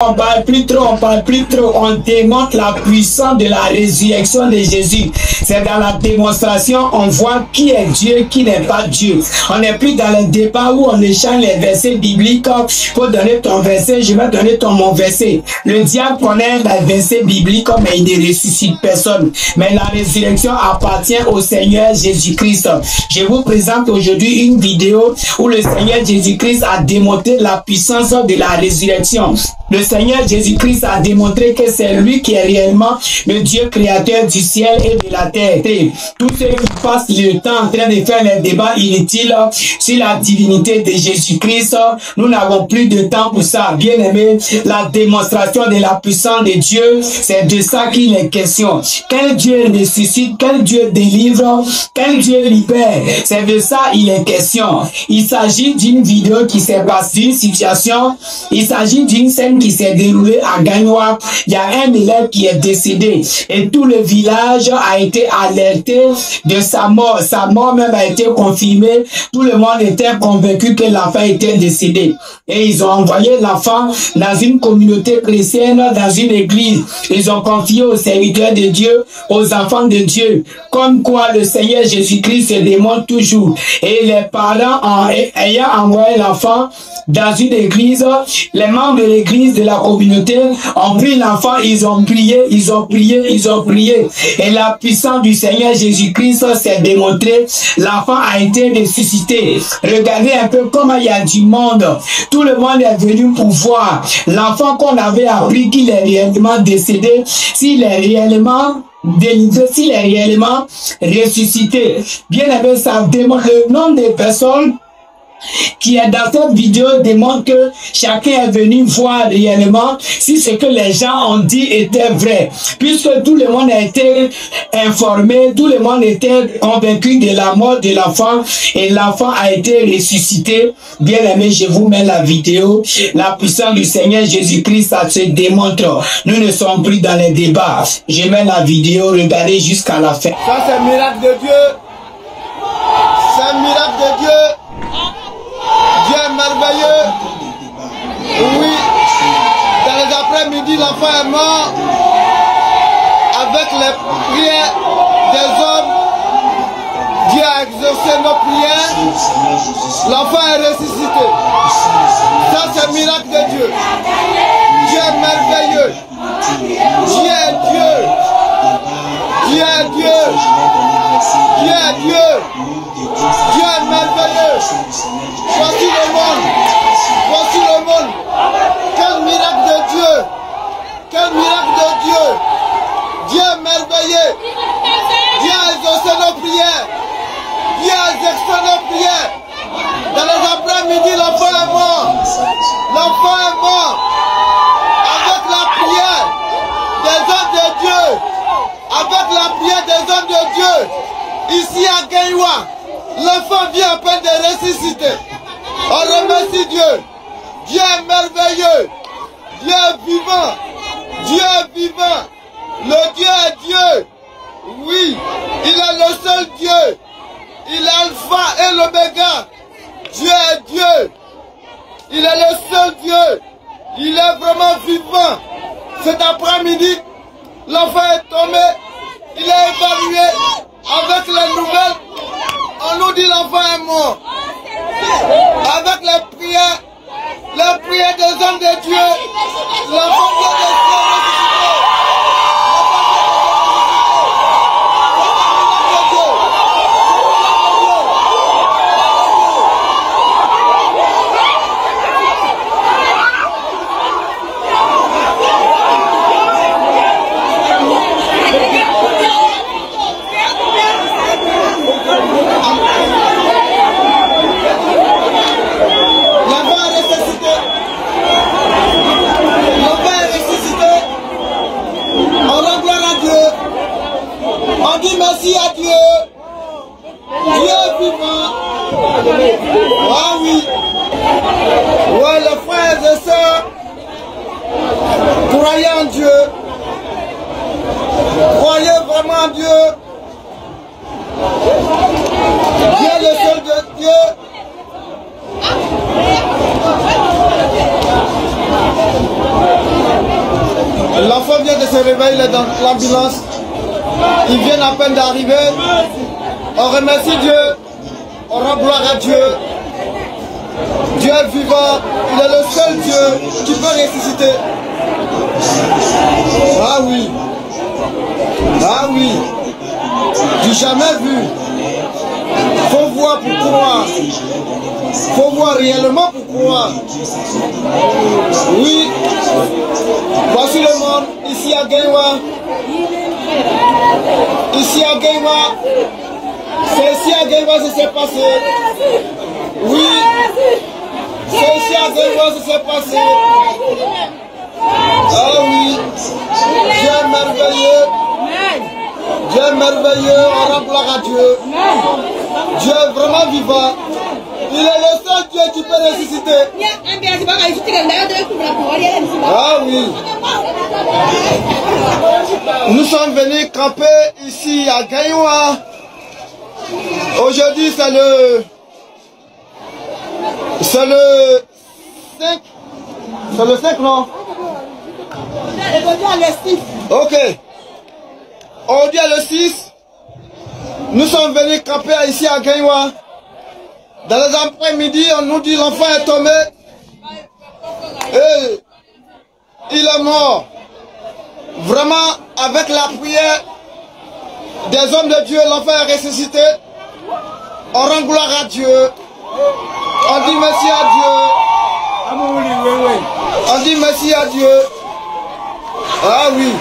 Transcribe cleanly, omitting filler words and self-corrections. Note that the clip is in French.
On parle plus trop, on démontre la puissance de la résurrection de Jésus. C'est dans la démonstration, on voit qui est Dieu, qui n'est pas Dieu. On n'est plus dans le débat où on échange les versets bibliques. Pour donner ton verset, je vais donner mon verset. Le diable connaît les versets bibliques, mais il ne ressuscite personne. Mais la résurrection appartient au Seigneur Jésus-Christ. Je vous présente aujourd'hui une vidéo où le Seigneur Jésus-Christ a démontré la puissance de la résurrection. Le Seigneur Jésus-Christ a démontré que c'est lui qui est réellement le Dieu créateur du ciel et de la terre. Tous ceux qui passent le temps en train de faire les débats inutiles sur la divinité de Jésus-Christ, nous n'avons plus de temps pour ça. Bien aimé, la démonstration de la puissance de Dieu, c'est de ça qu'il est question. Quel Dieu ressuscite, quel Dieu délivre, quel Dieu libère. C'est de ça il est question. Il s'agit d'une vidéo qui s'est passée, d'une situation, il s'agit d'une scène qui s'est déroulée à Gagnoa. Il y a un élève qui est décédé et tout le village a été alerté de sa mort. Sa mort même a été confirmée. Tout le monde était convaincu que l'enfant était décédé. Et ils ont envoyé l'enfant dans une communauté chrétienne, dans une église. Ils ont confié aux serviteurs de Dieu, aux enfants de Dieu. Comme quoi le Seigneur Jésus-Christ se démontre toujours. Et les parents, ayant envoyé l'enfant dans une église, les membres de l'église, de la communauté, ont pris l'enfant, ils ont prié. Et la puissance du Seigneur Jésus-Christ s'est démontrée. L'enfant a été ressuscité. Regardez un peu comment il y a du monde. Tout le monde est venu pour voir l'enfant qu'on avait appris qu'il est réellement décédé, s'il est réellement délivré, s'il est réellement ressuscité. Bien aimé, ça démontre le nombre de personnes qui est dans cette vidéo démontre que chacun est venu voir réellement si ce que les gens ont dit était vrai. Puisque tout le monde a été informé, tout le monde était convaincu de la mort de l'enfant et l'enfant a été ressuscité. Bien aimé, je vous mets la vidéo. La puissance du Seigneur Jésus-Christ, ça se démontre. Nous ne sommes plus dans les débats. Je mets la vidéo, regardez jusqu'à la fin. Ça c'est un miracle de Dieu. C'est un miracle de Dieu. Dieu est merveilleux. Oui, dans les après-midi, l'enfant est mort. Avec les prières des hommes, Dieu a exaucé nos prières. L'enfant est ressuscité. Ça, c'est le miracle de Dieu. Dieu est merveilleux. Dieu est Dieu. Dieu est Dieu. Dieu est Dieu. Dieu est merveilleux. Voici le monde. Voici le monde. Quel miracle de Dieu. Quel miracle de Dieu. Dieu est merveilleux. Dieu a exaucé nos prières. Dieu a exaucé nos prières. Dans les après-midi, l'enfant est mort. L'enfant est mort. Avec la prière des hommes de Dieu. Avec la prière des hommes de Dieu. Ici à Gagnoa, l'enfant vient à peine de ressusciter. On remercie Dieu. Dieu est merveilleux. Dieu est vivant. Dieu est vivant. Le Dieu est Dieu. Oui, il est le seul Dieu. Il est Alpha et l'Oméga. Dieu est Dieu. Il est le seul Dieu. Il est vraiment vivant. Cet après-midi, l'enfant est tombé. Il est évalué. Avec les nouvelles, on nous dit l'enfant est mort. Avec les prières des hommes de Dieu, l'enfant vient de se ressusciter. Merci à Dieu. Dieu est vivant. Ah oui. Ouais, les frères et sœurs, croyez en Dieu. Croyez vraiment en Dieu. Dieu est le seul de Dieu. L'enfant vient de se réveiller, il est dans l'ambulance. Ils viennent à peine d'arriver. On remercie Dieu. On rend gloire à Dieu. Dieu est vivant. Il est le seul Dieu qui peut ressusciter. Ah oui. Ah oui. Du jamais vu. Faut voir pour croire. Faut voir réellement pour croire. Oui. Voici le monde ici à Guéwa. Ici à Guéwa. C'est ici à Guéwa que ça s'est passé. Oui. C'est ici à Guéwa que ça s'est passé. Ah oui. Dieu est merveilleux. Dieu est merveilleux. On rend gloire à Dieu. Dieu est vraiment vivant. Il est le seul Dieu qui peut ressusciter. Ah oui. Nous sommes venus camper ici à Gaïwa. Aujourd'hui c'est le 5. C'est le 5 non? Ok. Aujourd'hui le 6. Nous sommes venus camper ici à Gaïwa. Dans les après-midi, on nous dit l'enfant est tombé. Et il est mort. Vraiment, avec la prière des hommes de Dieu, l'enfant est ressuscité. On rend gloire à Dieu. On dit merci à Dieu. On dit merci à Dieu. Ah oui.